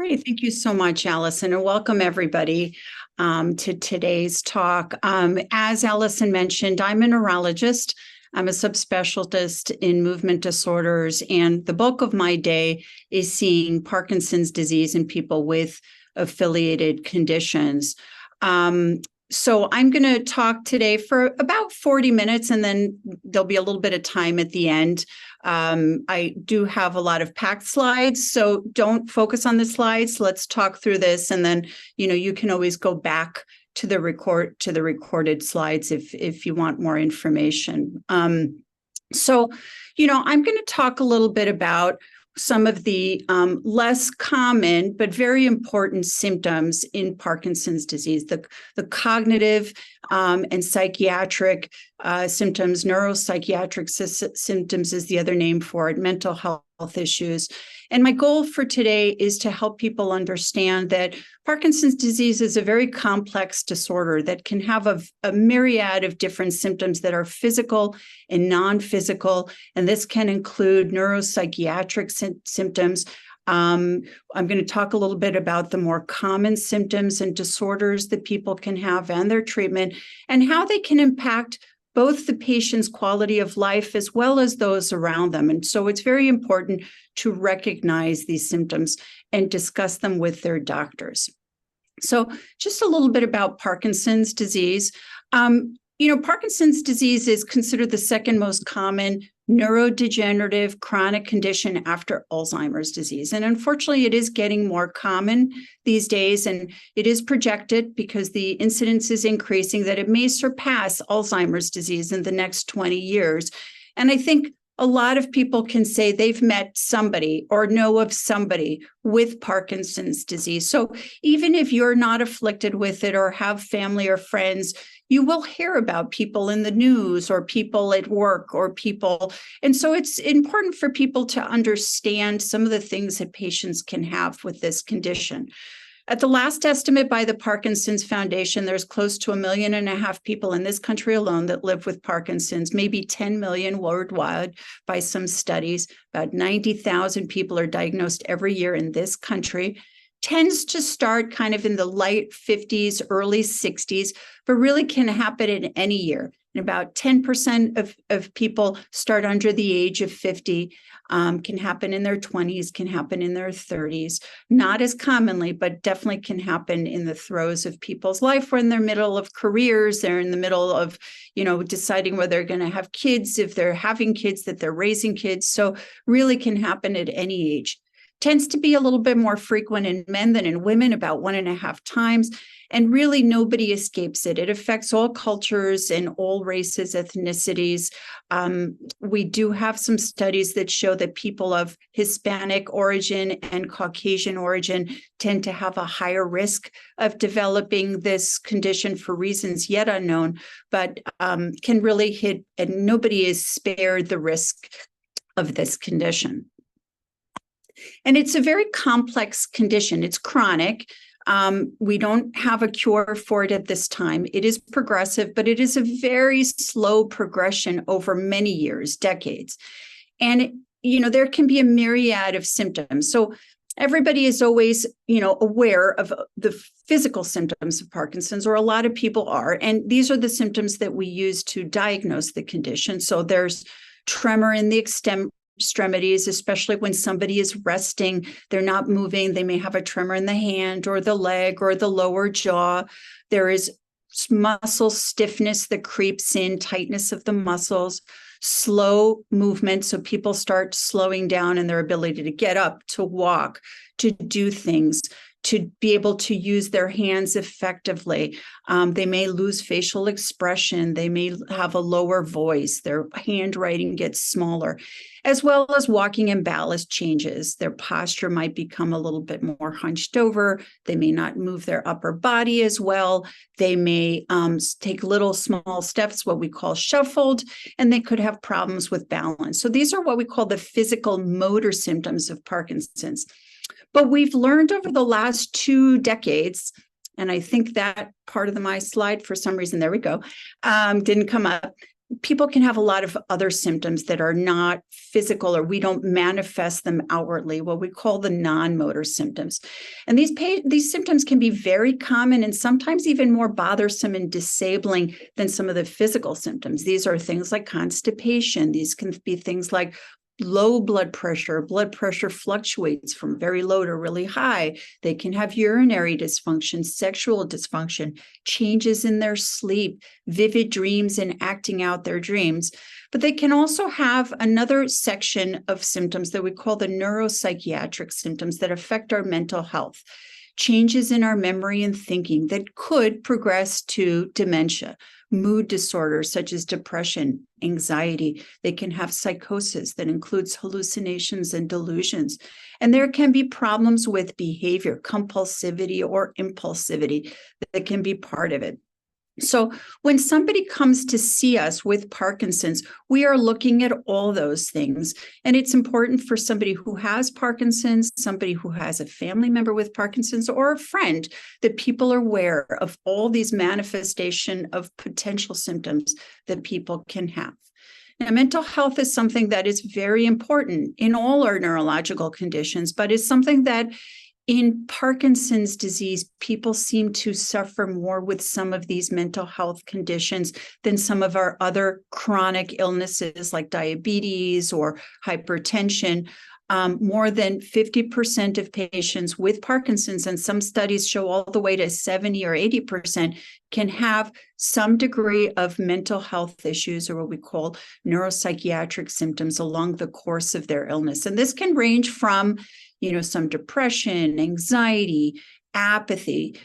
Great. Thank you so much, Allison, and welcome everybody to today's talk. As Allison mentioned, I'm a neurologist. I'm a subspecialist in movement disorders, and the bulk of my day is seeing Parkinson's disease in people with affiliated conditions. So I'm going to talk today for about 40 minutes, and then there'll be a little bit of time at the end. I do have a lot of packed slides, so don't focus on the slides. Let's talk through this, and then you can always go back to the recorded slides if you want more information. So I'm going to talk a little bit about some of the less common but very important symptoms in Parkinson's disease, the cognitive and psychiatric symptoms. Neuropsychiatric symptoms is the other name for it, mental health issues. And my goal for today is to help people understand that Parkinson's disease is a very complex disorder that can have a myriad of different symptoms that are physical and non-physical. And this can include neuropsychiatric symptoms. I'm going to talk a little bit about the more common symptoms and disorders that people can have and their treatment, and how they can impact both the patient's quality of life as well as those around them. And so it's very important to recognize these symptoms and discuss them with their doctors. So just a little bit about Parkinson's disease. Parkinson's disease is considered the second most common neurodegenerative chronic condition after Alzheimer's disease. And unfortunately, it is getting more common these days, and it is projected, because the incidence is increasing, that it may surpass Alzheimer's disease in the next 20 years. And I think a lot of people can say they've met somebody or know of somebody with Parkinson's disease. So even if you're not afflicted with it or have family or friends, you will hear about people in the news or people at work or people. And so it's important for people to understand some of the things that patients can have with this condition. At the last estimate by the Parkinson's Foundation, there's close to 1.5 million people in this country alone that live with Parkinson's, maybe 10 million worldwide by some studies. About 90,000 people are diagnosed every year in this country. Tends to start kind of in the late 50s, early 60s, but really can happen in any year. And about 10% of people start under the age of 50, can happen in their 20s, can happen in their 30s. Not as commonly, but definitely can happen in the throes of people's life, or in their middle of careers. They're in the middle of, deciding whether they're going to have kids, if they're having kids, that they're raising kids. So really can happen at any age. Tends to be a little bit more frequent in men than in women, about 1.5 times. And really nobody escapes it. It affects all cultures and all races, ethnicities. We do have some studies that show that people of Hispanic origin and Caucasian origin tend to have a higher risk of developing this condition for reasons yet unknown, but can really hit, and nobody is spared the risk of this condition. And it's a very complex condition. It's chronic. We don't have a cure for it at this time. It is progressive, but it is a very slow progression over many years, decades. And, there can be a myriad of symptoms. So everybody is always, aware of the physical symptoms of Parkinson's, or a lot of people are. And these are the symptoms that we use to diagnose the condition. So there's tremor in the extremities, especially when somebody is resting, they're not moving, they may have a tremor in the hand or the leg or the lower jaw. There is muscle stiffness that creeps in, tightness of the muscles, slow movement. So people start slowing down in their ability to get up, to walk, to do things, to be able to use their hands effectively. They may lose facial expression. They may have a lower voice. Their handwriting gets smaller, as well as walking and balance changes. Their posture might become a little bit more hunched over. They may not move their upper body as well. They may take little small steps, what we call shuffled, and they could have problems with balance. So these are what we call the physical motor symptoms of Parkinson's. But we've learned over the last 2 decades, and I think that part of my slide, for some reason, there we go, didn't come up, people can have a lot of other symptoms that are not physical, or we don't manifest them outwardly, what we call the non-motor symptoms. And these symptoms can be very common and sometimes even more bothersome and disabling than some of the physical symptoms. These are things like constipation. These can be things like low blood pressure. Blood pressure fluctuates from very low to really high. They can have urinary dysfunction, sexual dysfunction, changes in their sleep, vivid dreams and acting out their dreams. But they can also have another section of symptoms that we call the neuropsychiatric symptoms that affect our mental health. Changes in our memory and thinking that could progress to dementia, mood disorders such as depression, anxiety. They can have psychosis that includes hallucinations and delusions. And there can be problems with behavior, compulsivity or impulsivity that can be part of it. So when somebody comes to see us with Parkinson's, we are looking at all those things. And it's important for somebody who has Parkinson's, somebody who has a family member with Parkinson's, or a friend, that people are aware of all these manifestation of potential symptoms that people can have. Now, mental health is something that is very important in all our neurological conditions, but is something that in Parkinson's disease, people seem to suffer more with some of these mental health conditions than some of our other chronic illnesses like diabetes or hypertension. More than 50% of patients with Parkinson's, and some studies show all the way to 70 or 80%, can have some degree of mental health issues, or what we call neuropsychiatric symptoms, along the course of their illness. And this can range from some depression, anxiety, apathy,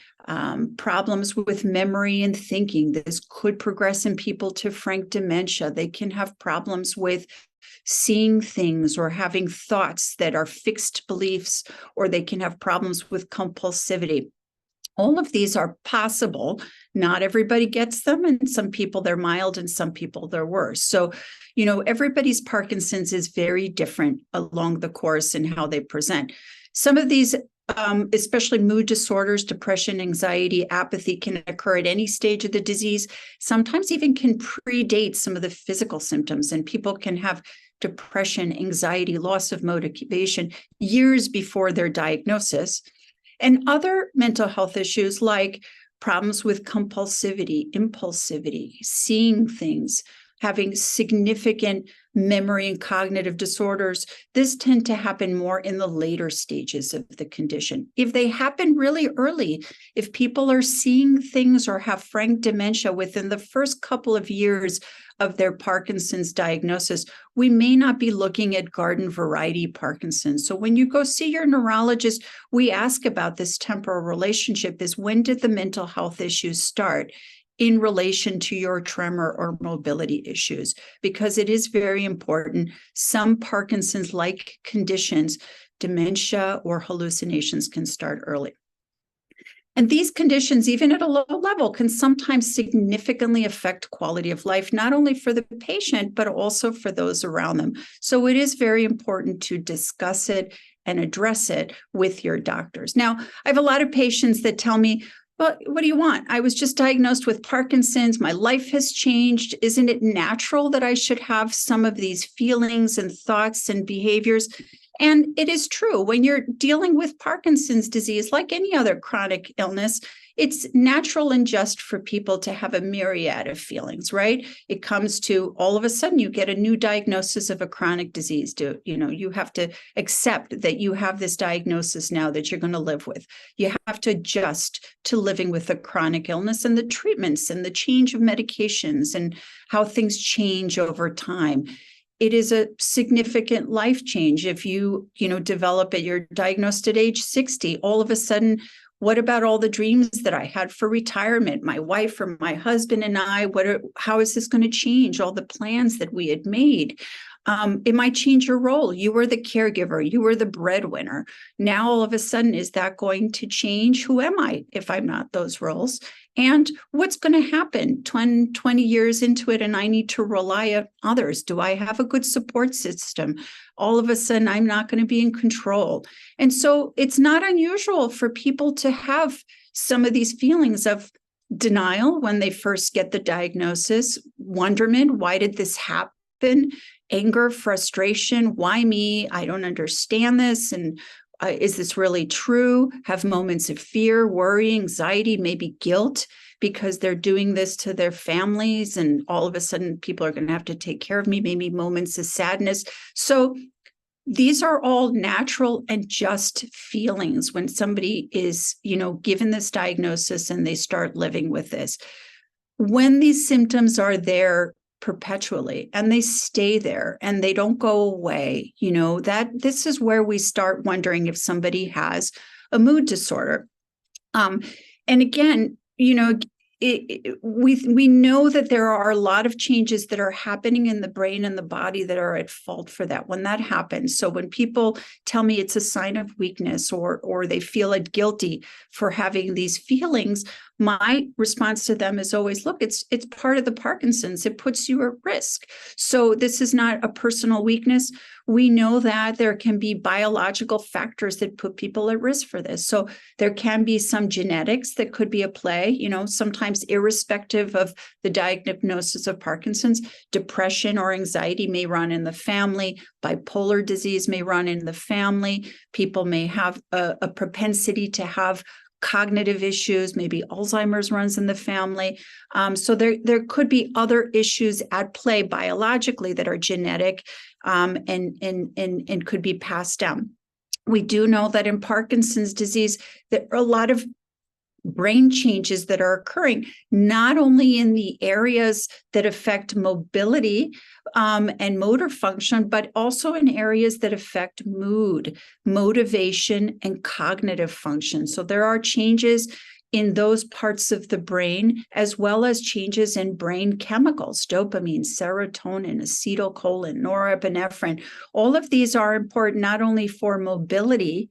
problems with memory and thinking. This could progress in people to frank dementia. They can have problems with seeing things or having thoughts that are fixed beliefs, or they can have problems with compulsivity. All of these are possible. Not everybody gets them, and some people they're mild and some people they're worse. So, everybody's Parkinson's is very different along the course and how they present. Some of these, especially mood disorders, depression, anxiety, apathy, can occur at any stage of the disease, sometimes even can predate some of the physical symptoms, and people can have depression, anxiety, loss of motivation years before their diagnosis. And other mental health issues like problems with compulsivity, impulsivity, seeing things, having significant memory and cognitive disorders, this tend to happen more in the later stages of the condition. If they happen really early, if people are seeing things or have frank dementia within the first couple of years of their Parkinson's diagnosis, we may not be looking at garden variety Parkinson's. So when you go see your neurologist, we ask about this temporal relationship: is when did the mental health issues start in relation to your tremor or mobility issues? Because it is very important. Some Parkinson's-like conditions, dementia or hallucinations, can start early. And these conditions, even at a low level, can sometimes significantly affect quality of life, not only for the patient, but also for those around them. So it is very important to discuss it and address it with your doctors. Now, I have a lot of patients that tell me, well, what do you want? I was just diagnosed with Parkinson's. My life has changed. Isn't it natural that I should have some of these feelings and thoughts and behaviors? And it is true. When you're dealing with Parkinson's disease, like any other chronic illness, it's natural and just for people to have a myriad of feelings, right? It comes to all of a sudden you get a new diagnosis of a chronic disease. You have to accept that you have this diagnosis now that you're going to live with. You have to adjust to living with a chronic illness and the treatments and the change of medications and how things change over time. It is a significant life change. If you develop it, you're diagnosed at age 60, all of a sudden, what about all the dreams that I had for retirement? My wife or my husband and I, how is this going to change all the plans that we had made? It might change your role. You were the caregiver. You were the breadwinner. Now, all of a sudden, is that going to change? Who am I if I'm not those roles? And what's going to happen 20 years into it, and I need to rely on others? Do I have a good support system? All of a sudden, I'm not going to be in control. And so it's not unusual for people to have some of these feelings of, denial when they first get the diagnosis, wonderment, why did this happen? Anger, frustration, why me? I don't understand this. And is this really true? Have moments of fear, worry, anxiety, maybe guilt because they're doing this to their families. And all of a sudden, people are going to have to take care of me, maybe moments of sadness. So these are all natural and just feelings when somebody is, given this diagnosis and they start living with this. When these symptoms are there perpetually and they stay there and they don't go away, that this is where we start wondering if somebody has a mood disorder. And again, we know that there are a lot of changes that are happening in the brain and the body that are at fault for that when that happens. So when people tell me it's a sign of weakness or they feel it guilty for having these feelings, my response to them is always, look, it's part of the Parkinson's. It puts you at risk. So this is not a personal weakness. We know that there can be biological factors that put people at risk for this. So there can be some genetics that could be at play, sometimes irrespective of the diagnosis of Parkinson's. Depression or anxiety may run in the family. Bipolar disease may run in the family. People may have a propensity to have cognitive issues, maybe Alzheimer's runs in the family. So there could be other issues at play biologically that are genetic and could be passed down. We do know that in Parkinson's disease, there are a lot of brain changes that are occurring, not only in the areas that affect mobility and motor function, but also in areas that affect mood, motivation, and cognitive function. So there are changes in those parts of the brain, as well as changes in brain chemicals, dopamine, serotonin, acetylcholine, norepinephrine. All of these are important not only for mobility,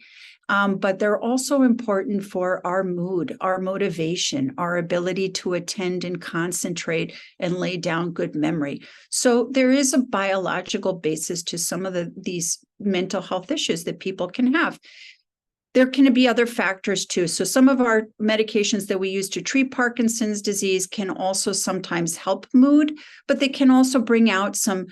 but they're also important for our mood, our motivation, our ability to attend and concentrate and lay down good memory. So there is a biological basis to some of these mental health issues that people can have. There can be other factors too. So some of our medications that we use to treat Parkinson's disease can also sometimes help mood, but they can also bring out some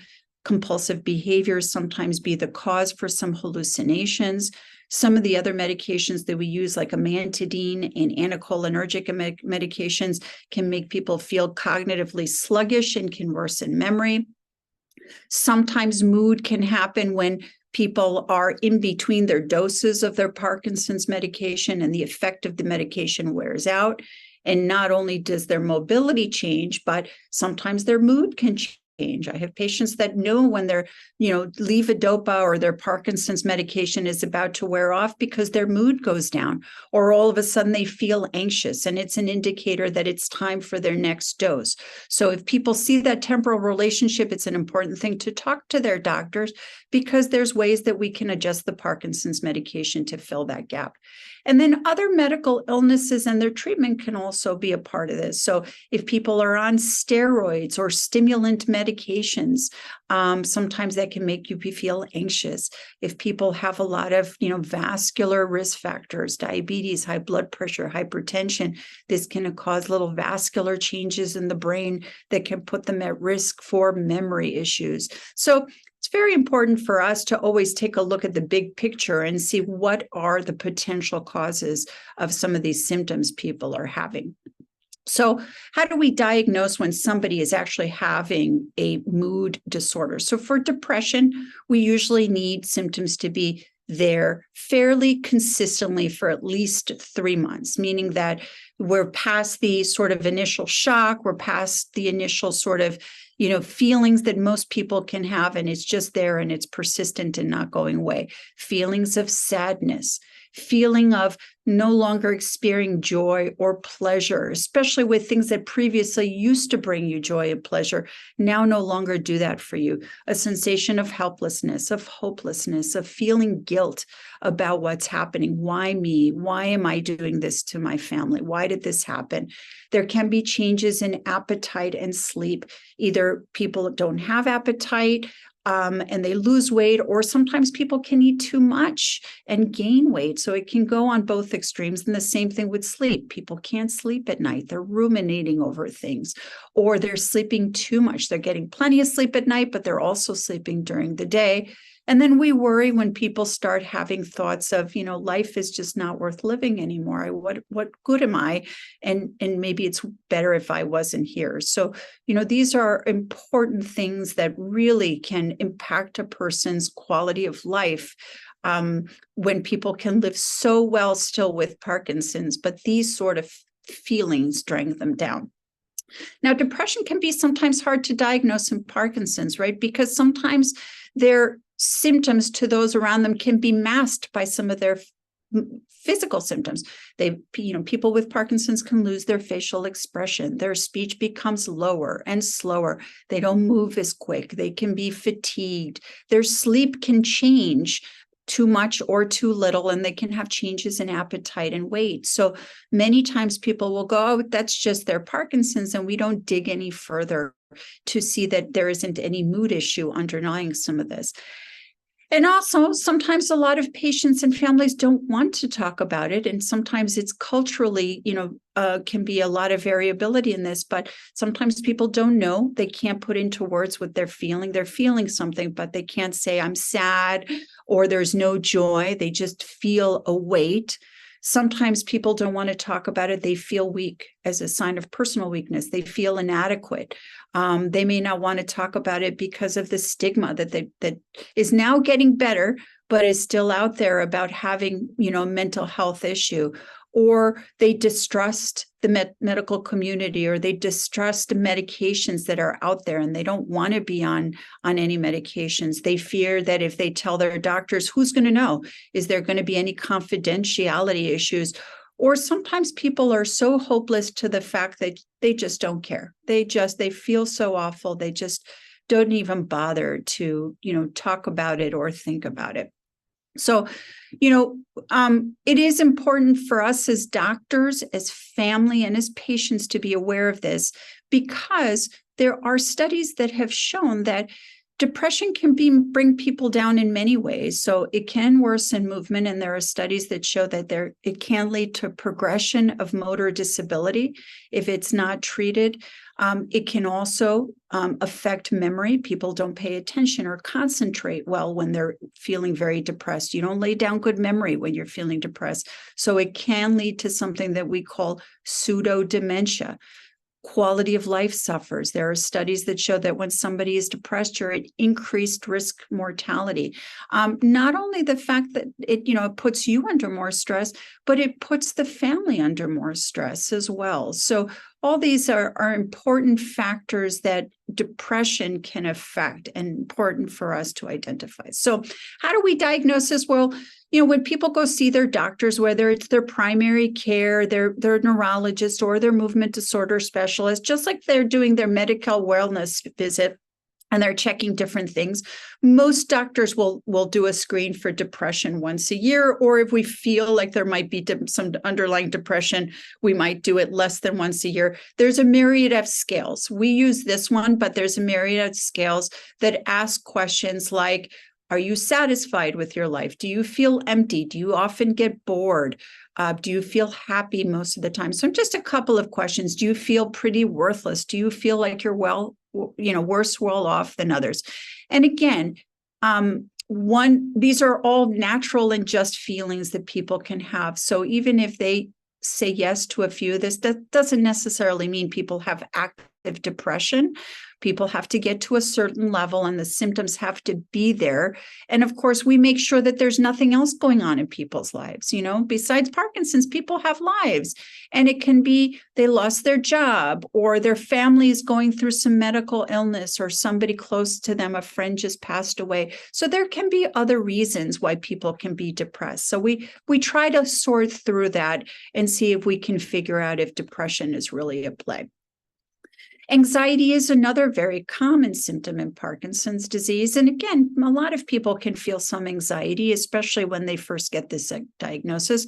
compulsive behaviors, sometimes be the cause for some hallucinations. Some of the other medications that we use, like amantadine and anticholinergic medications, can make people feel cognitively sluggish and can worsen memory. Sometimes mood can happen when people are in between their doses of their Parkinson's medication and the effect of the medication wears out. And not only does their mobility change, but sometimes their mood can change. I have patients that know when their, levodopa or their Parkinson's medication is about to wear off because their mood goes down, or all of a sudden they feel anxious, and it's an indicator that it's time for their next dose. So if people see that temporal relationship, it's an important thing to talk to their doctors, because there's ways that we can adjust the Parkinson's medication to fill that gap. And then other medical illnesses and their treatment can also be a part of this. So if people are on steroids or stimulant medications, sometimes that can make you feel anxious. If people have a lot of, vascular risk factors, diabetes, high blood pressure, hypertension, this can cause little vascular changes in the brain that can put them at risk for memory issues. So it's very important for us to always take a look at the big picture and see what are the potential causes of some of these symptoms people are having. So how do we diagnose when somebody is actually having a mood disorder? So for depression, we usually need symptoms to be there fairly consistently for at least 3 months, meaning that we're past the sort of initial shock, we're past the initial sort of, feelings that most people can have, and it's just there and it's persistent and not going away. Feelings of sadness, feeling of no longer experiencing joy or pleasure, especially with things that previously used to bring you joy and pleasure, now no longer do that for you. A sensation of helplessness, of hopelessness, of feeling guilt about what's happening. Why me? Why am I doing this to my family? Why did this happen? There can be changes in appetite and sleep. Either people don't have appetite, and they lose weight, or sometimes people can eat too much and gain weight. So it can go on both extremes. And the same thing with sleep. People can't sleep at night. They're ruminating over things, or they're sleeping too much. They're getting plenty of sleep at night, but they're also sleeping during the day. And then we worry when people start having thoughts of, life is just not worth living anymore. What good am I? And maybe it's better if I wasn't here. So, these are important things that really can impact a person's quality of life. When people can live so well still with Parkinson's, but these sort of feelings drag them down. Now, depression can be sometimes hard to diagnose in Parkinson's, right? Because sometimes their symptoms to those around them can be masked by some of their physical symptoms. People with Parkinson's can lose their facial expression. Their speech becomes lower and slower. They don't move as quick. They can be fatigued. Their sleep can change too much or too little, and they can have changes in appetite and weight. So many times people will go, oh, that's just their Parkinson's, and we don't dig any further to see that there isn't any mood issue underlying some of this. And also, sometimes a lot of patients and families don't want to talk about it. And sometimes it's culturally, can be a lot of variability in this, but sometimes people don't know. They can't put into words what they're feeling. They're feeling something, but they can't say, I'm sad, or there's no joy. They just feel a weight. Sometimes people don't want to talk about it. They feel weak as a sign of personal weakness. They feel inadequate. They may not want to talk about it because of the stigma that is now getting better, but is still out there about having, a mental health issue. Or they distrust the medical community, or they distrust medications that are out there, and they don't want to be on any medications. They fear that if they tell their doctors, who's going to know? Is there going to be any confidentiality issues? Or sometimes people are so hopeless to the fact that they just don't care. They feel so awful. They just don't even bother to, talk about it or think about it. So, it is important for us as doctors, as family, and as patients to be aware of this, because there are studies that have shown that depression can bring people down in many ways. So it can worsen movement, and there are studies that show that it can lead to progression of motor disability if it's not treated. It can also affect memory. People don't pay attention or concentrate well when they're feeling very depressed. You don't lay down good memory when you're feeling depressed. So it can lead to something that we call pseudo-dementia. Quality of life suffers. There are studies that show that when somebody is depressed, you're at increased risk mortality. Not only the fact that it puts you under more stress, but it puts the family under more stress as well. So all these are important factors that depression can affect, and important for us to identify. So how do we diagnose this? Well, when people go see their doctors, whether it's their primary care, their neurologist, or their movement disorder specialist, just like they're doing their medical wellness visit and they're checking different things, most doctors will do a screen for depression once a year. Or if we feel like there might be some underlying depression, we might do it less than once a year. There's a myriad of scales. We use this one, but there's a myriad of scales that ask questions like, are you satisfied with your life? Do you feel empty? Do you often get bored? Do you feel happy most of the time? So just a couple of questions. Do you feel pretty worthless? Do you feel like you're worse well off than others? And again, these are all natural and just feelings that people can have. So even if they say yes to a few of this, that doesn't necessarily mean people have active depression. People have to get to a certain level, and the symptoms have to be there. And of course, we make sure that there's nothing else going on in people's lives. Besides Parkinson's, people have lives, and it can be they lost their job, or their family is going through some medical illness, or somebody close to them, a friend just passed away. So there can be other reasons why people can be depressed. So we try to sort through that and see if we can figure out if depression is really at play. Anxiety is another very common symptom in Parkinson's disease. And again, a lot of people can feel some anxiety, especially when they first get this diagnosis.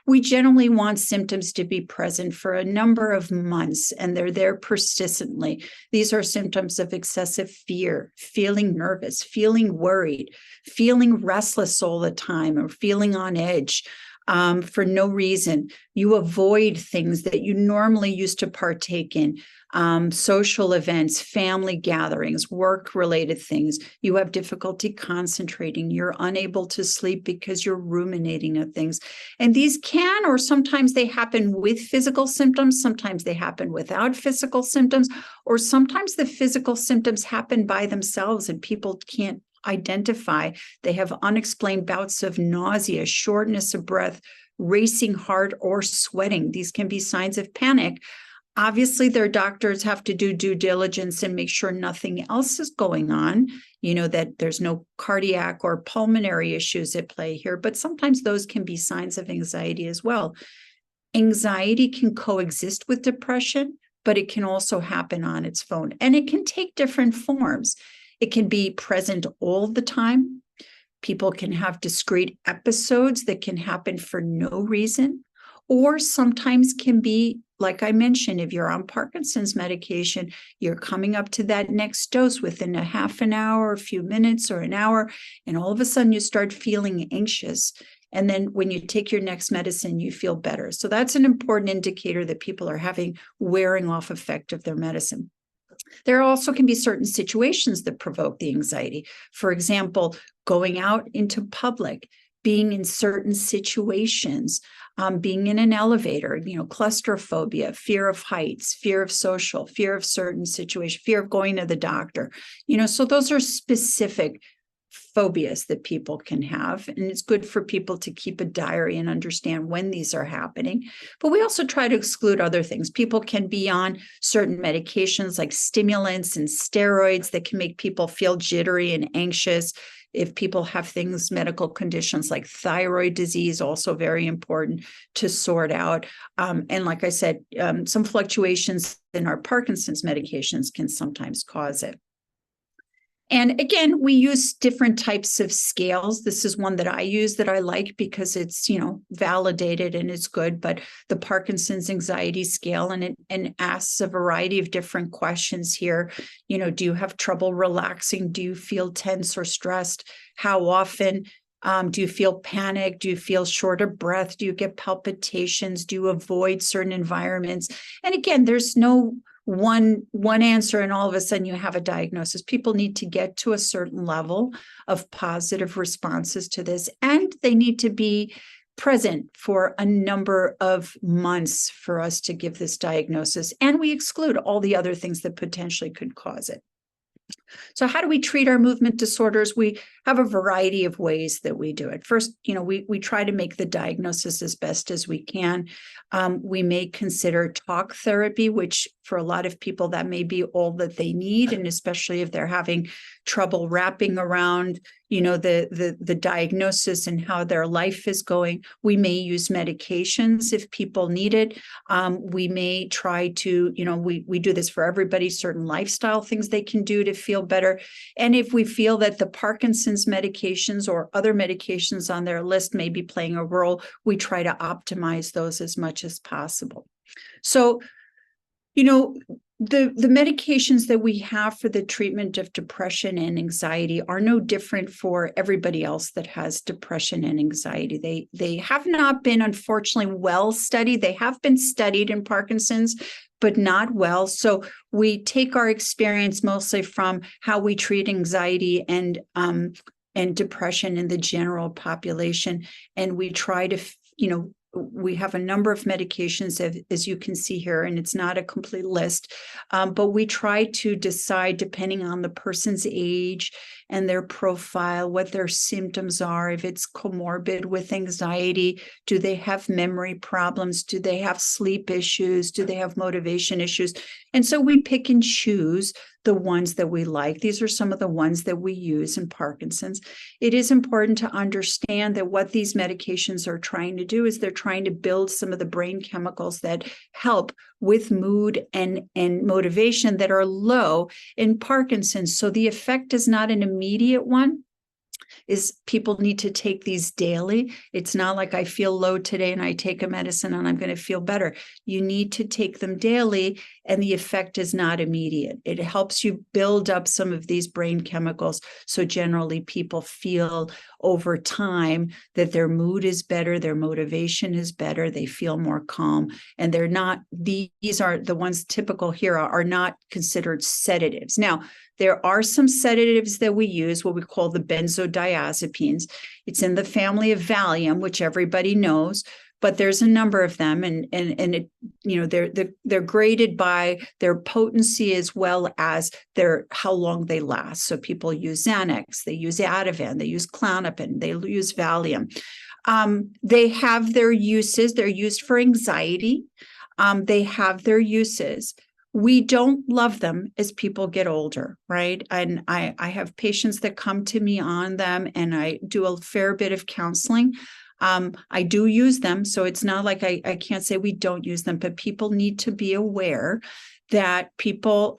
We generally want symptoms to be present for a number of months, and they're there persistently. These are symptoms of excessive fear, feeling nervous, feeling worried, feeling restless all the time, or feeling on edge. For no reason. You avoid things that you normally used to partake in, social events, family gatherings, work-related things. You have difficulty concentrating. You're unable to sleep because you're ruminating on things. And these can, or sometimes they happen with physical symptoms. Sometimes they happen without physical symptoms, or sometimes the physical symptoms happen by themselves and people can't identify. They have unexplained bouts of nausea, shortness of breath, racing heart, or sweating. These can be signs of panic. Obviously, their doctors have to do due diligence and make sure nothing else is going on, that there's no cardiac or pulmonary issues at play here, but sometimes those can be signs of anxiety as well. Anxiety can coexist with depression, but it can also happen on its own, and it can take different forms. It can be present all the time. People can have discrete episodes that can happen for no reason, or sometimes can be, like I mentioned, if you're on Parkinson's medication, you're coming up to that next dose within a half an hour, a few minutes, or an hour, and all of a sudden you start feeling anxious. And then when you take your next medicine, you feel better. So that's an important indicator that people are having wearing off effect of their medicine. There also can be certain situations that provoke the anxiety. For example, going out into public, being in certain situations, being in an elevator, claustrophobia, fear of heights, fear of social, fear of certain situations, fear of going to the doctor. So those are specific phobias that people can have. And it's good for people to keep a diary and understand when these are happening. But we also try to exclude other things. People can be on certain medications like stimulants and steroids that can make people feel jittery and anxious. If people have things, medical conditions like thyroid disease, also very important to sort out. And like I said, some fluctuations in our Parkinson's medications can sometimes cause it. And again, we use different types of scales. This is one that I use that I like because it's, validated and it's good, but the Parkinson's anxiety scale, and it asks a variety of different questions here. Do you have trouble relaxing? Do you feel tense or stressed? How often? Do you feel panic? Do you feel short of breath? Do you get palpitations? Do you avoid certain environments? And again, there's no one answer and all of a sudden you have a diagnosis. People need to get to a certain level of positive responses to this, and they need to be present for a number of months for us to give this diagnosis. And we exclude all the other things that potentially could cause it. So how do we treat our movement disorders? We have a variety of ways that we do it. First, we try to make the diagnosis as best as we can. We may consider talk therapy, which for a lot of people, that may be all that they need. And especially if they're having trouble wrapping around, the diagnosis and how their life is going. We may use medications if people need it. We may try to, we do this for everybody, certain lifestyle things they can do to feel better. And if we feel that the Parkinson's medications or other medications on their list may be playing a role, we try to optimize those as much as possible. So, the medications that we have for the treatment of depression and anxiety are no different for everybody else that has depression and anxiety. They have not been, unfortunately, well studied. They have been studied in Parkinson's, but not well. So we take our experience mostly from how we treat anxiety and depression in the general population, and we try to, we have a number of medications, as you can see here, and it's not a complete list, but we try to decide, depending on the person's age and their profile, what their symptoms are. If it's comorbid with anxiety, do they have memory problems? Do they have sleep issues? Do they have motivation issues? And so we pick and choose the ones that we like. These are some of the ones that we use in Parkinson's. It is important to understand that what these medications are trying to do is they're trying to build some of the brain chemicals that help with mood and motivation that are low in Parkinson's. So the effect is not an immediate one. Is people need to take these daily. It's not like I feel low today and I take a medicine and I'm going to feel better. You need to take them daily, and the effect is not immediate. It helps you build up some of these brain chemicals. So generally people feel over time that their mood is better, their motivation is better, they feel more calm, and they're not, these are the ones typical here are not considered sedatives. Now, there are some sedatives that we use, what we call the benzodiazepines. It's in the family of Valium, which everybody knows, but there's a number of them, and it, you know, they're graded by their potency as well as their how long they last. So people use Xanax, they use Ativan, they use Klonopin, they use Valium. They have their uses. They're used for anxiety. They have their uses. We don't love them as people get older, right? And I have patients that come to me on them, and I do a fair bit of counseling. I do use them, so it's not like I can't say we don't use them, but people need to be aware that people,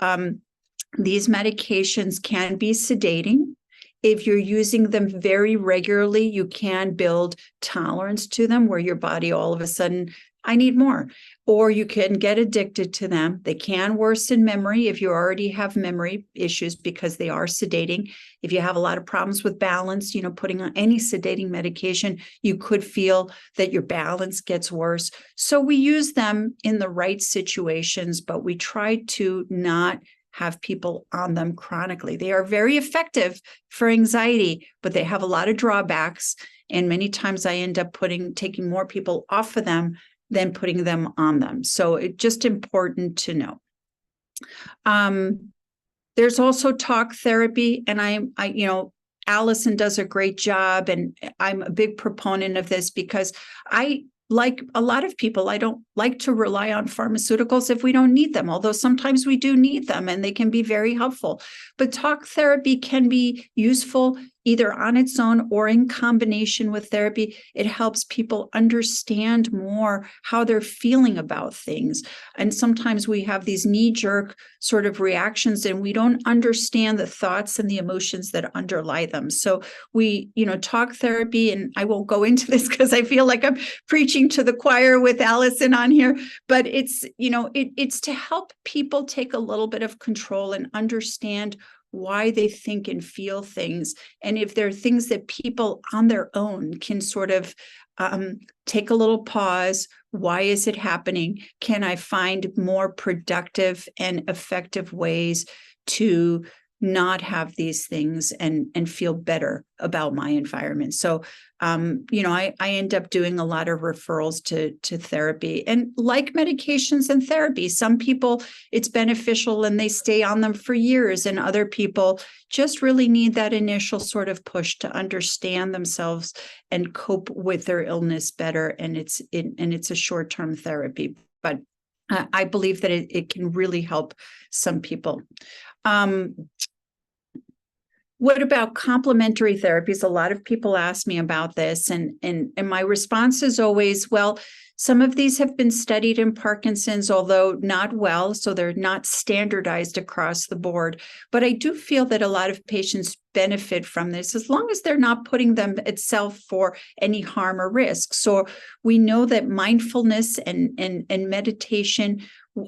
these medications can be sedating. If you're using them very regularly, you can build tolerance to them where your body all of a sudden, I need more. Or you can get addicted to them. They can worsen memory if you already have memory issues because they are sedating. If you have a lot of problems with balance, you know, putting on any sedating medication, you could feel that your balance gets worse. So we use them in the right situations, but we try to not have people on them chronically. They are very effective for anxiety, but they have a lot of drawbacks. And many times I end up taking more people off of them than putting them on them. So it's just important to know. There's also talk therapy, and I, you know, Allison does a great job, and I'm a big proponent of this because like a lot of people, I don't like to rely on pharmaceuticals if we don't need them, although sometimes we do need them and they can be very helpful. But talk therapy can be useful either on its own or in combination with therapy. It helps people understand more how they're feeling about things. And sometimes we have these knee-jerk sort of reactions and we don't understand the thoughts and the emotions that underlie them. So we, you know, talk therapy, and I won't go into this because I feel like I'm preaching to the choir with Allison on here, but it's, you know, it's to help people take a little bit of control and understand why they think and feel things. And if there are things that people on their own can sort of take a little pause, why is it happening? Can I find more productive and effective ways to not have these things and feel better about my environment? So, you know, I end up doing a lot of referrals to therapy, and like medications and therapy, some people it's beneficial and they stay on them for years, and other people just really need that initial sort of push to understand themselves and cope with their illness better. And it's a short-term therapy, but I believe that it can really help some people. What about complementary therapies? A lot of people ask me about this, and my response is always, well, some of these have been studied in Parkinson's, although not well, so they're not standardized across the board. But I do feel that a lot of patients benefit from this as long as they're not putting them itself for any harm or risk. So we know that mindfulness and meditation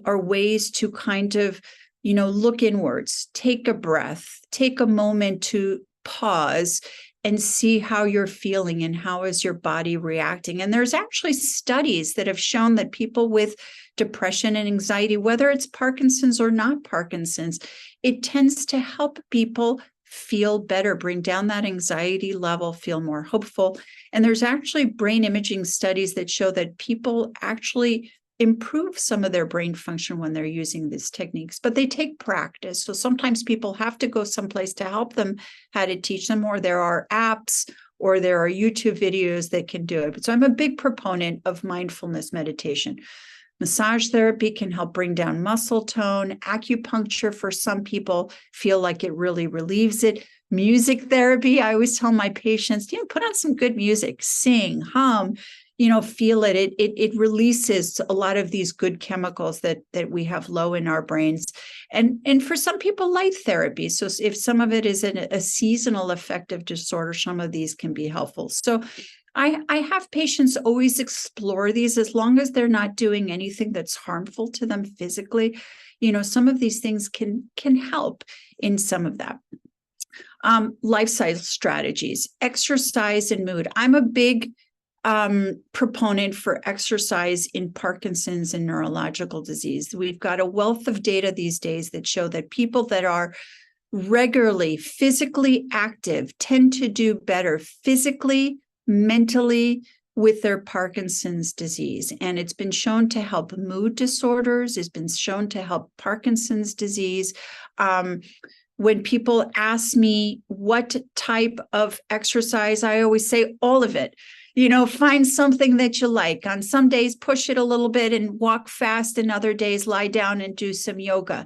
are ways to kind of, you know, look inwards, take a breath, take a moment to pause and see how you're feeling and how is your body reacting. And there's actually studies that have shown that people with depression and anxiety, whether it's Parkinson's or not Parkinson's, it tends to help people feel better, bring down that anxiety level, feel more hopeful. And there's actually brain imaging studies that show that people actually improve some of their brain function when they're using these techniques, but they take practice. So sometimes people have to go someplace to help them how to teach them, or there are apps or there are YouTube videos that can do it. So I'm a big proponent of mindfulness meditation. Massage therapy can help bring down muscle tone. Acupuncture, for some people, feel like it really relieves it. Music therapy, I always tell my patients, put on some good music, sing, hum, feel it. It releases a lot of these good chemicals that we have low in our brains. And for some people, light therapy. So if some of it is a seasonal affective disorder, some of these can be helpful. So I have patients always explore these as long as they're not doing anything that's harmful to them physically. Some of these things can help in some of that. Lifestyle strategies, exercise and mood. I'm a big proponent for exercise in Parkinson's and neurological disease. We've got a wealth of data these days that show that people that are regularly physically active tend to do better physically, mentally, with their Parkinson's disease. And it's been shown to help mood disorders. It's been shown to help Parkinson's disease. When people ask me what type of exercise, I always say all of it. Find something that you like. On some days, push it a little bit and walk fast, and other days lie down and do some yoga.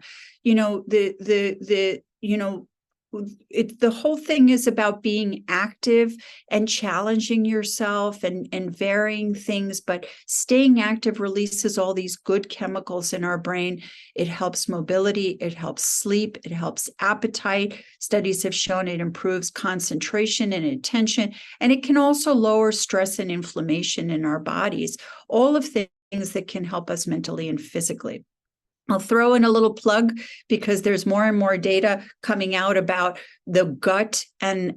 The whole thing is about being active and challenging yourself and varying things, but staying active releases all these good chemicals in our brain. It helps mobility, it helps sleep, it helps appetite. Studies have shown it improves concentration and attention, and it can also lower stress and inflammation in our bodies, all of things that can help us mentally and physically. I'll throw in a little plug because there's more and more data coming out about the gut and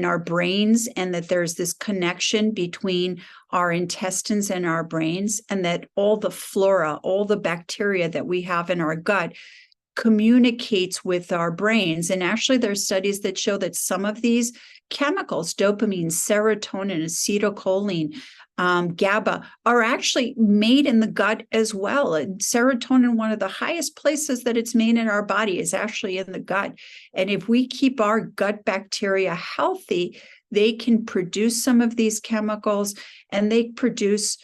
our brains, and that there's this connection between our intestines and our brains, and that all the flora, all the bacteria that we have in our gut communicates with our brains. And actually, there's studies that show that some of these chemicals, dopamine, serotonin, acetylcholine, GABA, are actually made in the gut as well. And serotonin, one of the highest places that it's made in our body, is actually in the gut. And if we keep our gut bacteria healthy, they can produce some of these chemicals, and they produce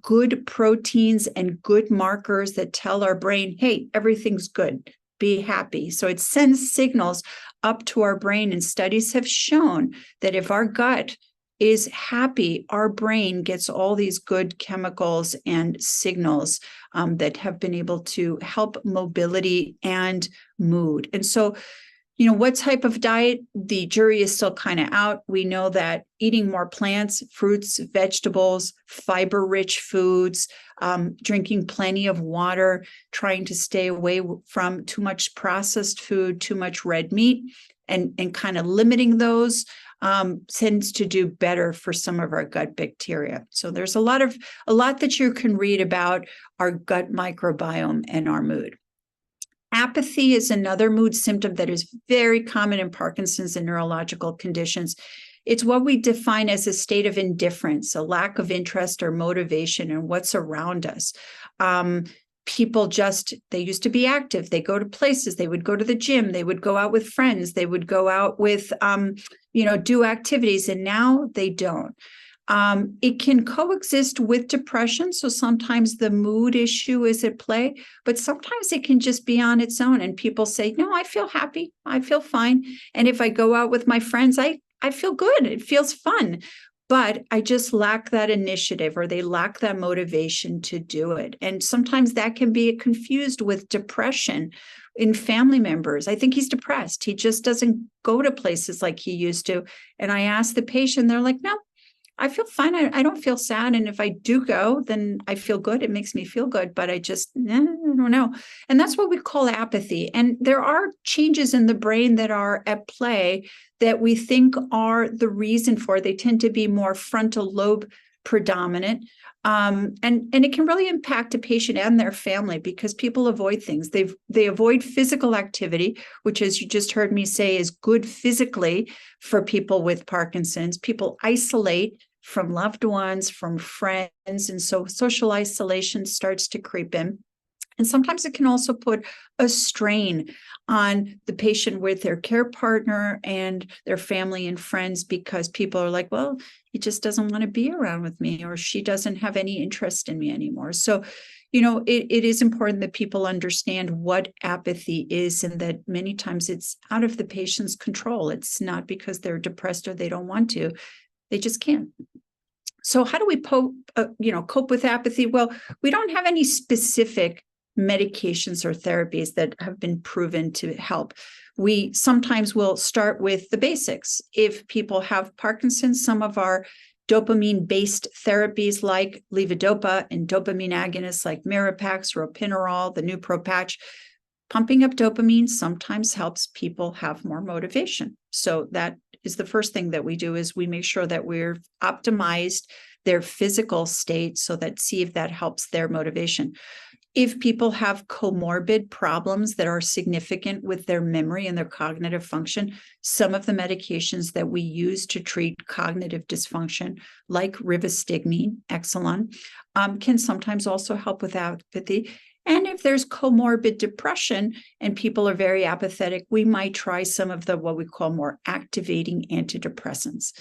good proteins and good markers that tell our brain, hey, everything's good, be happy. So it sends signals up to our brain. And studies have shown that if our gut is happy, our brain gets all these good chemicals and signals that have been able to help mobility and mood. And so, what type of diet? The jury is still kind of out. We know that eating more plants, fruits, vegetables, fiber-rich foods, drinking plenty of water, trying to stay away from too much processed food, too much red meat, and kind of limiting those tends to do better for some of our gut bacteria. So there's a lot that you can read about our gut microbiome and our mood. Apathy is another mood symptom that is very common in Parkinson's and neurological conditions. It's what we define as a state of indifference, a lack of interest or motivation in what's around us. People they used to be active. They go to places, they would go to the gym, they would go out with friends, they would go out with, do activities, and now they don't. It can coexist with depression. So sometimes the mood issue is at play, but sometimes it can just be on its own. And people say, no, I feel happy. I feel fine. And if I go out with my friends, I feel good. It feels fun. But I just lack that initiative, or they lack that motivation to do it. And sometimes that can be confused with depression in family members. I think he's depressed. He just doesn't go to places like he used to. And I ask the patient, they're like, no, I feel fine. I don't feel sad. And if I do go, then I feel good. It makes me feel good, but I don't know. And that's what we call apathy. And there are changes in the brain that are at play that we think are the reason for it. They tend to be more frontal lobe predominant. And it can really impact a patient and their family, because people avoid things. They avoid physical activity, which, as you just heard me say, is good physically for people with Parkinson's. People isolate from loved ones, from friends. And so social isolation starts to creep in. And sometimes it can also put a strain on the patient with their care partner and their family and friends, because people are like, well, he just doesn't want to be around with me, or she doesn't have any interest in me anymore. So, it is important that people understand what apathy is, and that many times it's out of the patient's control. It's not because they're depressed or they don't want to, they just can't. So how do we cope with apathy? Well, we don't have any specific medications or therapies that have been proven to help. We sometimes will start with the basics. If people have Parkinson's, some of our dopamine-based therapies like levodopa and dopamine agonists like Mirapax, ropinirole, the new Pro patch, pumping up dopamine sometimes helps people have more motivation. So that is the first thing that we do, is we make sure that we're optimized their physical state, so that see if that helps their motivation. If people have comorbid problems that are significant with their memory and their cognitive function, some of the medications that we use to treat cognitive dysfunction, like rivastigmine, Exelon, can sometimes also help with apathy. And if there's comorbid depression and people are very apathetic, we might try some of the what we call more activating antidepressants.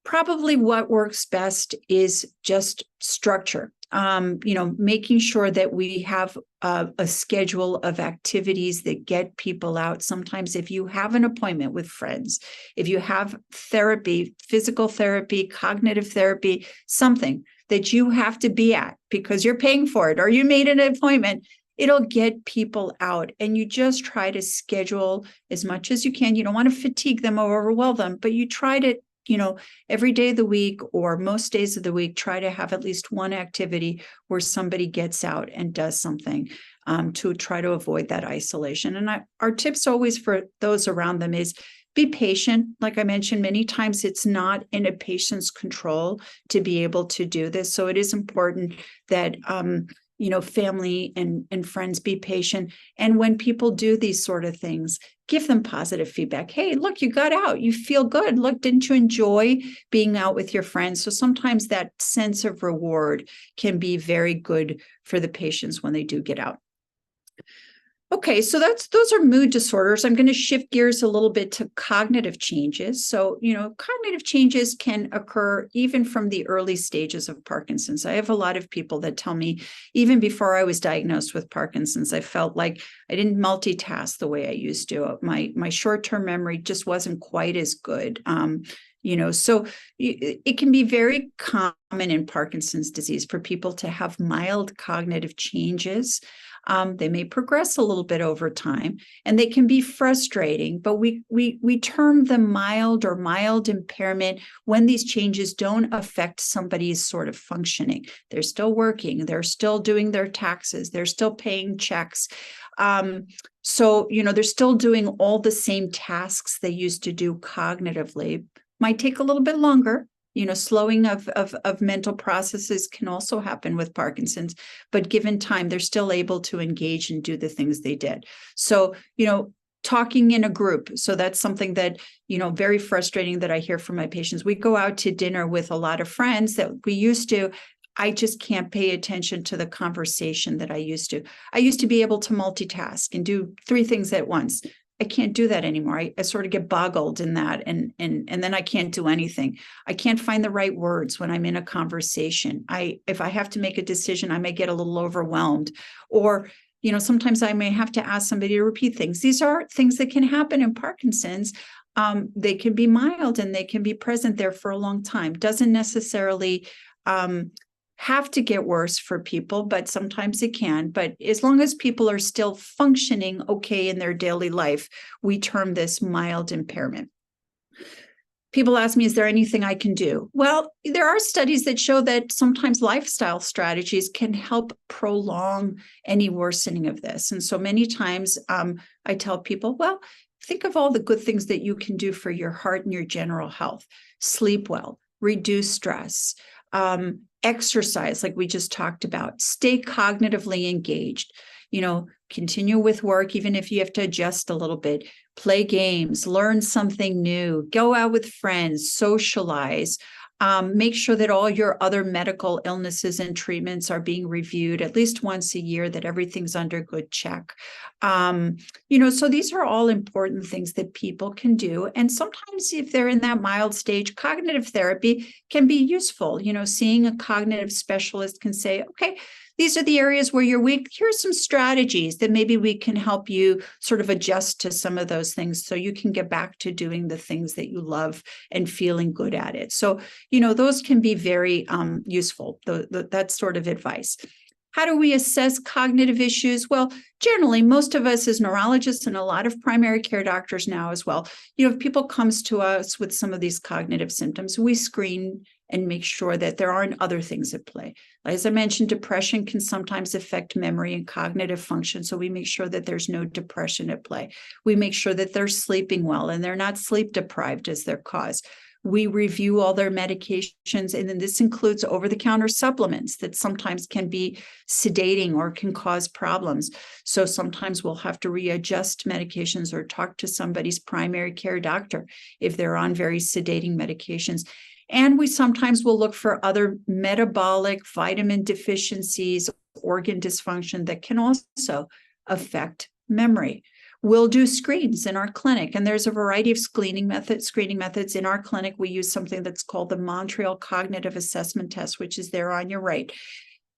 Probably what works best is just structure. Making sure that we have a schedule of activities that get people out. Sometimes if you have an appointment with friends, if you have therapy, physical therapy, cognitive therapy, something that you have to be at because you're paying for it or you made an appointment, it'll get people out. And you just try to schedule as much as you can. You don't want to fatigue them or overwhelm them, but you try to every day of the week or most days of the week, try to have at least one activity where somebody gets out and does something to try to avoid that isolation. And our tips always for those around them is be patient. Like I mentioned, many times it's not in a patient's control to be able to do this. So it is important that family and friends be patient. And when people do these sort of things, give them positive feedback. Hey, look, you got out. You feel good. Look, didn't you enjoy being out with your friends? So sometimes that sense of reward can be very good for the patients when they do get out. Okay, so those are mood disorders. I'm going to shift gears a little bit to cognitive changes. So, cognitive changes can occur even from the early stages of Parkinson's. I have a lot of people that tell me, even before I was diagnosed with Parkinson's, I felt like I didn't multitask the way I used to. My short-term memory just wasn't quite as good. So it can be very common in Parkinson's disease for people to have mild cognitive changes. They may progress a little bit over time, and they can be frustrating, but we term them mild or mild impairment when these changes don't affect somebody's sort of functioning. They're still working, they're still doing their taxes, they're still paying checks. So they're still doing all the same tasks they used to do cognitively. Might take a little bit longer. Slowing of mental processes can also happen with Parkinson's, but given time, they're still able to engage and do the things they did. So, talking in a group. So that's something that, very frustrating that I hear from my patients. We go out to dinner with a lot of friends that we used to. I just can't pay attention to the conversation that I used to. I used to be able to multitask and do 3 things at once. I can't do that anymore. I sort of get boggled in that, and then I can't do anything. I can't find the right words when I'm in a conversation. If I have to make a decision, I may get a little overwhelmed, or sometimes I may have to ask somebody to repeat things. These are things that can happen in Parkinson's. They can be mild and they can be present there for a long time. Doesn't necessarily have to get worse for people, but sometimes it can. But as long as people are still functioning okay in their daily life, we term this mild impairment. People ask me, is there anything I can do? Well, there are studies that show that sometimes lifestyle strategies can help prolong any worsening of this. And so many times I tell people, well, think of all the good things that you can do for your heart and your general health. Sleep well, reduce stress, exercise, like we just talked about, stay cognitively engaged, continue with work, even if you have to adjust a little bit, play games, learn something new, go out with friends, socialize, make sure that all your other medical illnesses and treatments are being reviewed at least once a year, that everything's under good check. So these are all important things that people can do. And sometimes if they're in that mild stage, cognitive therapy can be useful. Seeing a cognitive specialist can say, okay, these are the areas where you're weak. Here's some strategies that maybe we can help you sort of adjust to some of those things so you can get back to doing the things that you love and feeling good at it. So, those can be very useful, that sort of advice. How do we assess cognitive issues? Well, generally, most of us as neurologists and a lot of primary care doctors now as well, if people comes to us with some of these cognitive symptoms, we screen and make sure that there aren't other things at play. As I mentioned, depression can sometimes affect memory and cognitive function. So we make sure that there's no depression at play. We make sure that they're sleeping well and they're not sleep deprived as their cause. We review all their medications, and then this includes over-the-counter supplements that sometimes can be sedating or can cause problems. So sometimes we'll have to readjust medications or talk to somebody's primary care doctor if they're on very sedating medications. And we sometimes will look for other metabolic vitamin deficiencies, organ dysfunction that can also affect memory. We'll do screens in our clinic, and there's a variety of screening methods. In our clinic, we use something that's called the Montreal Cognitive Assessment Test, which is there on your right.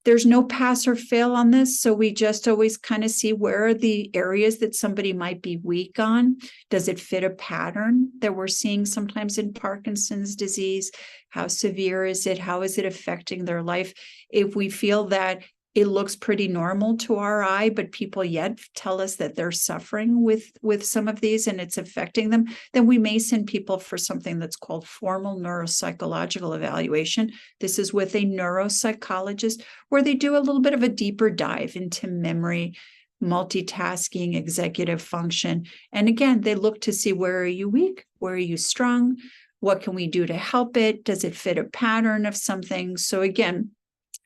There's no pass or fail on this, so we just always kind of see where are the areas that somebody might be weak on. Does it fit a pattern that we're seeing sometimes in Parkinson's disease? How severe is it? How is it affecting their life? If we feel that it looks pretty normal to our eye, but people yet tell us that they're suffering with some of these and it's affecting them, then we may send people for something that's called formal neuropsychological evaluation. This is with a neuropsychologist where they do a little bit of a deeper dive into memory, multitasking, executive function. And again, they look to see, where are you weak? Where are you strong? What can we do to help it? Does it fit a pattern of something? So again,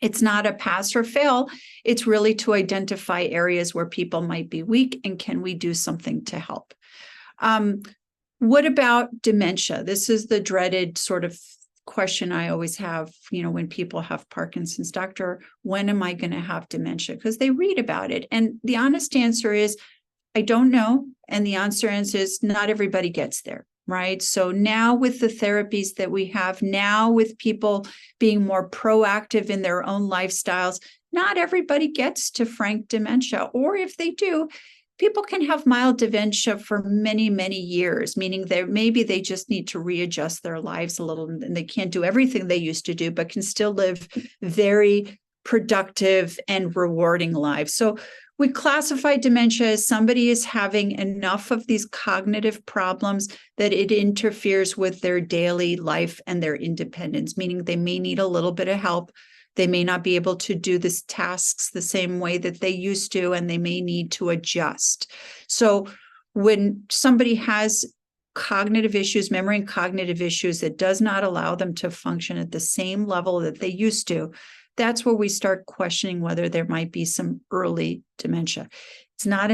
it's not a pass or fail. It's really to identify areas where people might be weak and can we do something to help. What about dementia? This is the dreaded sort of question I always have, when people have Parkinson's. Doctor, when am I going to have dementia? Because they read about it. And the honest answer is, I don't know. And the answer is not everybody gets there. Right. So now with the therapies that we have now, with people being more proactive in their own lifestyles, not everybody gets to frank dementia. Or if they do, people can have mild dementia for many, many years, meaning that maybe they just need to readjust their lives a little and they can't do everything they used to do, but can still live very productive and rewarding lives. So we classify dementia as somebody is having enough of these cognitive problems that it interferes with their daily life and their independence, meaning they may need a little bit of help. They may not be able to do these tasks the same way that they used to, and they may need to adjust. So when somebody has cognitive issues, memory and cognitive issues that does not allow them to function at the same level that they used to, that's where we start questioning whether there might be some early dementia. It's not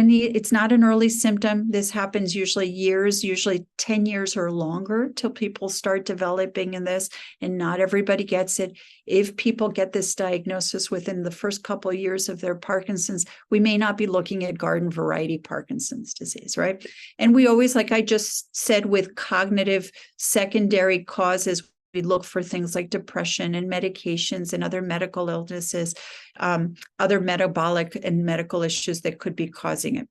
an early symptom. This happens usually 10 years or longer till people start developing in this, and not everybody gets it. If people get this diagnosis within the first couple of years of their Parkinson's, we may not be looking at garden variety Parkinson's disease, right? And we always, like I just said, with cognitive secondary causes, we look for things like depression and medications and other medical illnesses, other metabolic and medical issues that could be causing it.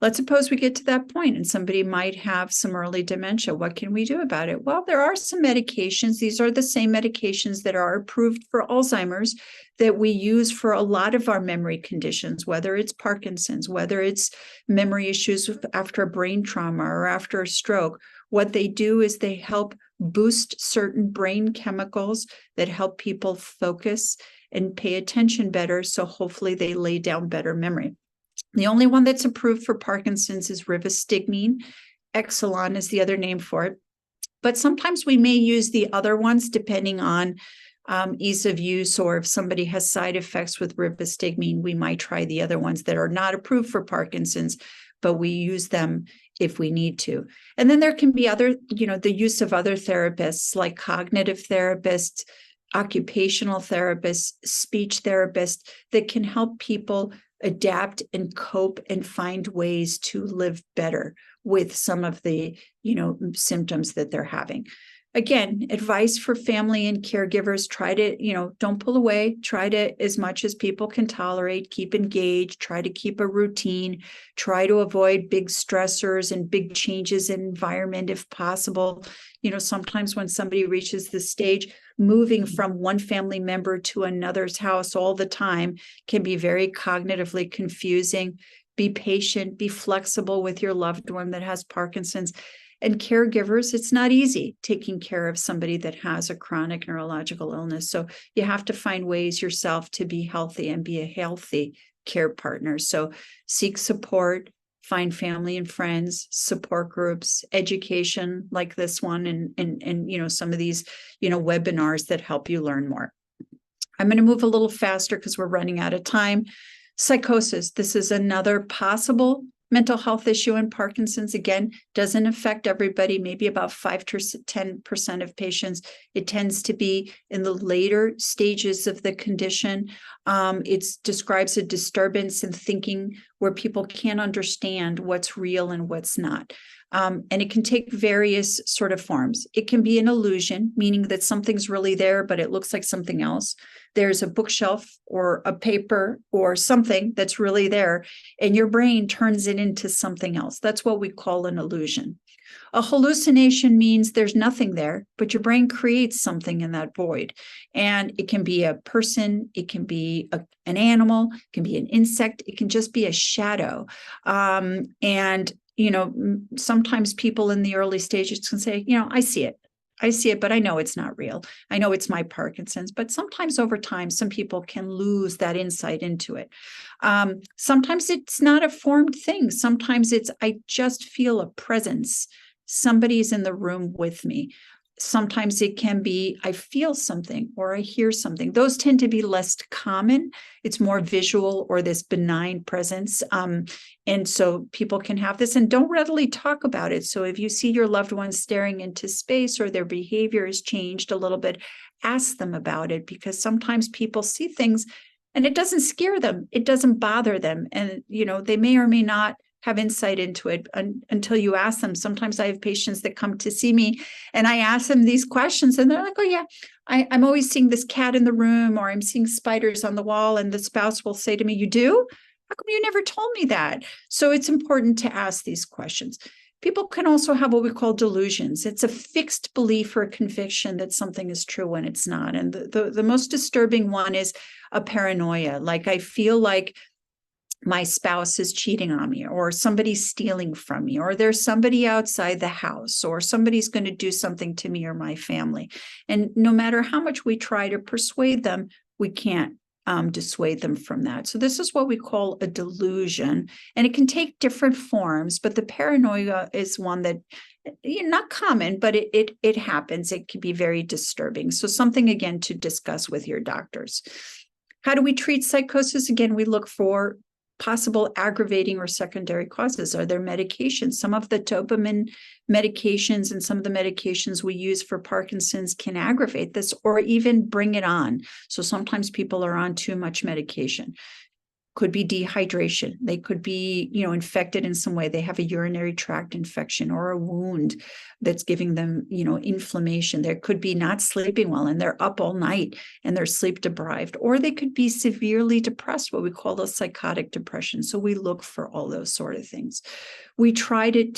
Let's suppose we get to that point and somebody might have some early dementia. What can we do about it? Well, there are some medications. These are the same medications that are approved for Alzheimer's that we use for a lot of our memory conditions, whether it's Parkinson's, whether it's memory issues after a brain trauma or after a stroke. What they do is they help boost certain brain chemicals that help people focus and pay attention better. So hopefully they lay down better memory. The only one that's approved for Parkinson's is rivastigmine. Exelon is the other name for it. But sometimes we may use the other ones depending on ease of use, or if somebody has side effects with rivastigmine, we might try the other ones that are not approved for Parkinson's, but we use them if we need to. And then there can be other, the use of other therapists like cognitive therapists, occupational therapists, speech therapists that can help people adapt and cope and find ways to live better with some of the, symptoms that they're having. Again, advice for family and caregivers: try to, don't pull away, try to, as much as people can tolerate, keep engaged, try to keep a routine, try to avoid big stressors and big changes in environment if possible. Sometimes when somebody reaches this stage, moving from one family member to another's house all the time can be very cognitively confusing. Be patient, be flexible with your loved one that has Parkinson's. And caregivers, it's not easy taking care of somebody that has a chronic neurological illness. So you have to find ways yourself to be healthy and be a healthy care partner. So seek support, find family and friends, support groups, education like this one, and some of these, webinars that help you learn more. I'm going to move a little faster because we're running out of time. Psychosis. This is another possible mental health issue in Parkinson's. Again, doesn't affect everybody, maybe about 5 to 10% of patients. It tends to be in the later stages of the condition. It describes a disturbance in thinking where people can't understand what's real and what's not. And it can take various sort of forms. It can be an illusion, meaning that something's really there, but it looks like something else. There's a bookshelf or a paper or something that's really there, and your brain turns it into something else. That's what we call an illusion. A hallucination means there's nothing there, but your brain creates something in that void. And it can be a person, it can be an animal, it can be an insect, it can just be a shadow. Sometimes people in the early stages can say, I see it, but I know it's not real. I know it's my Parkinson's, but sometimes over time, some people can lose that insight into it. Sometimes it's not a formed thing. Sometimes it's, I just feel a presence. Somebody's in the room with me. Sometimes it can be, I feel something or I hear something. Those tend to be less common. It's more visual or this benign presence. And so people can have this and don't readily talk about it. So if you see your loved one staring into space or their behavior has changed a little bit, ask them about it, because sometimes people see things and it doesn't scare them. It doesn't bother them. And, they may or may not have insight into it until you ask them. Sometimes I have patients that come to see me and I ask them these questions and they're like, oh yeah, I'm always seeing this cat in the room, or I'm seeing spiders on the wall. And the spouse will say to me, you do? How come you never told me that? So it's important to ask these questions. People can also have what we call delusions. It's a fixed belief or a conviction that something is true when it's not. And the most disturbing one is a paranoia. Like, I feel like my spouse is cheating on me, or somebody's stealing from me, or there's somebody outside the house, or somebody's going to do something to me or my family. And no matter how much we try to persuade them, we can't dissuade them from that. So this is what we call a delusion, and it can take different forms, but the paranoia is one that, not common, but it happens. It can be very disturbing. So something, again, to discuss with your doctors. How do we treat psychosis? Again, we look for possible aggravating or secondary causes. Are there medications? Some of the dopamine medications and some of the medications we use for Parkinson's can aggravate this or even bring it on. So sometimes people are on too much medication. Could be dehydration. They could be, infected in some way. They have a urinary tract infection or a wound that's giving them, inflammation. There could be not sleeping well and they're up all night and they're sleep deprived, or they could be severely depressed, what we call a psychotic depression. So we look for all those sort of things. We try to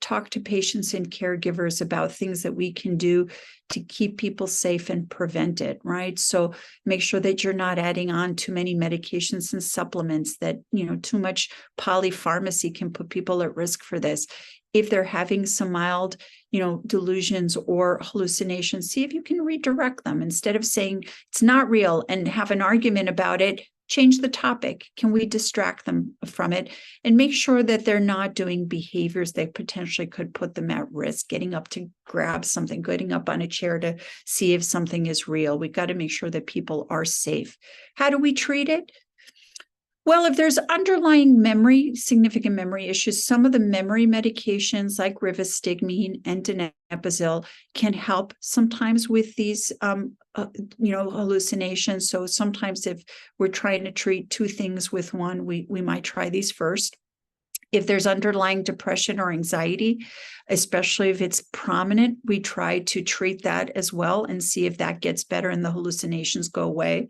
talk to patients and caregivers about things that we can do to keep people safe and prevent it, right? So make sure that you're not adding on too many medications and supplements, that, too much polypharmacy can put people at risk for this. If they're having some mild, delusions or hallucinations, see if you can redirect them. Instead of saying it's not real and have an argument about it, change the topic. Can we distract them from it? And make sure that they're not doing behaviors that potentially could put them at risk, getting up to grab something, getting up on a chair to see if something is real. We've got to make sure that people are safe. How do we treat it? Well, if there's underlying significant memory issues, some of the memory medications like rivastigmine and donepezil can help sometimes with these, hallucinations. So sometimes if we're trying to treat two things with one, we might try these first. If there's underlying depression or anxiety, especially if it's prominent, we try to treat that as well and see if that gets better and the hallucinations go away.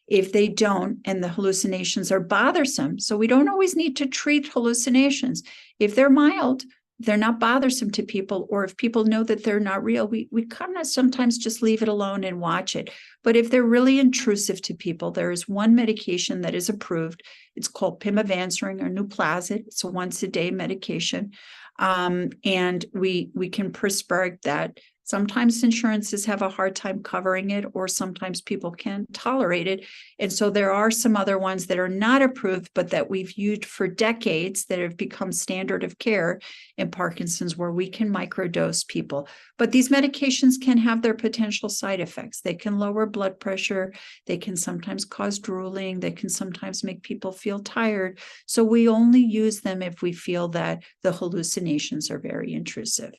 If they don't and the hallucinations are bothersome, so we don't always need to treat hallucinations. If they're mild, they're not bothersome to people, or if people know that they're not real, we kind of sometimes just leave it alone and watch it. But if they're really intrusive to people, there is one medication that is approved. It's called pimavanserin or Nuplazid. It's a once-a-day medication. And we can prescribe that. Sometimes insurances have a hard time covering it, or sometimes people can't tolerate it. And so there are some other ones that are not approved, but that we've used for decades that have become standard of care in Parkinson's, where we can microdose people. But these medications can have their potential side effects. They can lower blood pressure. They can sometimes cause drooling. They can sometimes make people feel tired. So we only use them if we feel that the hallucinations are very intrusive.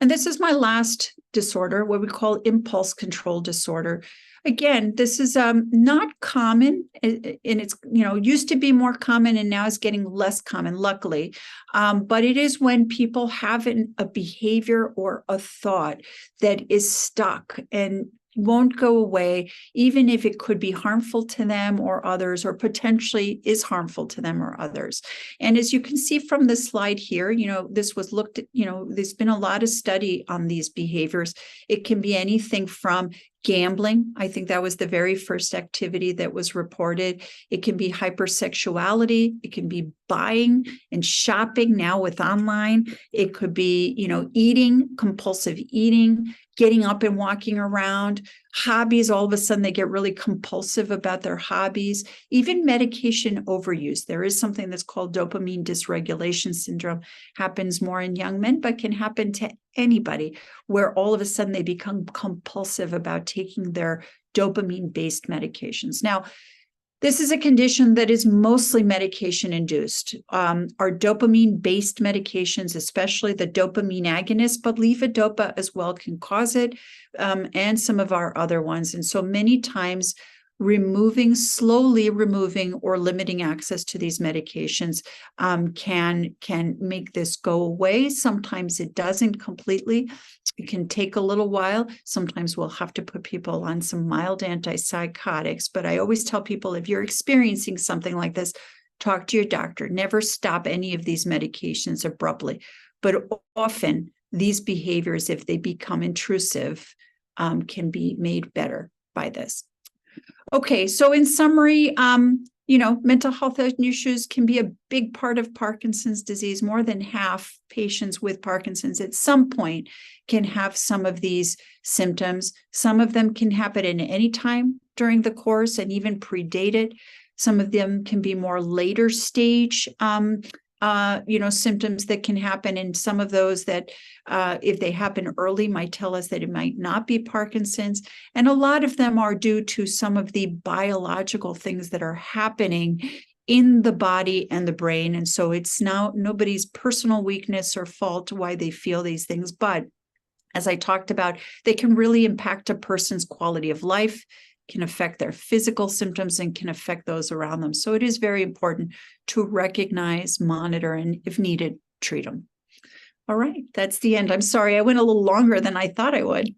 And this is my last disorder, what we call impulse control disorder. Again, this is not common, and it's used to be more common, and now it's getting less common, luckily. But it is when people have a behavior or a thought that is stuck and won't go away, even if it could be harmful to them or others, or potentially is harmful to them or others. And as you can see from the slide here, this was looked at, there's been a lot of study on these behaviors. It can be anything from gambling. I think that was the very first activity that was reported. It can be hypersexuality. It can be buying and shopping now with online. It could be, eating, compulsive eating, getting up and walking around, hobbies. All of a sudden they get really compulsive about their hobbies, even medication overuse. There is something that's called dopamine dysregulation syndrome. Happens more in young men, but can happen to anybody, where all of a sudden they become compulsive about taking their dopamine-based medications. Now, this is a condition that is mostly medication-induced. Our dopamine-based medications, especially the dopamine agonists, but levodopa as well can cause it, and some of our other ones. And so many times, slowly removing or limiting access to these medications can make this go away. Sometimes it doesn't completely. It can take a little while. Sometimes we'll have to put people on some mild antipsychotics. But I always tell people, if you're experiencing something like this, talk to your doctor. Never stop any of these medications abruptly. But often these behaviors, if they become intrusive, can be made better by this. Okay, so in summary, mental health issues can be a big part of Parkinson's disease. More than half patients with Parkinson's at some point can have some of these symptoms. Some of them can happen at any time during the course and even predate it. Some of them can be more later stage symptoms that can happen. And some of those that, if they happen early, might tell us that it might not be Parkinson's. And a lot of them are due to some of the biological things that are happening in the body and the brain. And so it's now nobody's personal weakness or fault why they feel these things. But as I talked about, they can really impact a person's quality of life, can affect their physical symptoms, and can affect those around them. So it is very important to recognize, monitor, and if needed, treat them. All right, that's the end. I'm sorry, I went a little longer than I thought I would.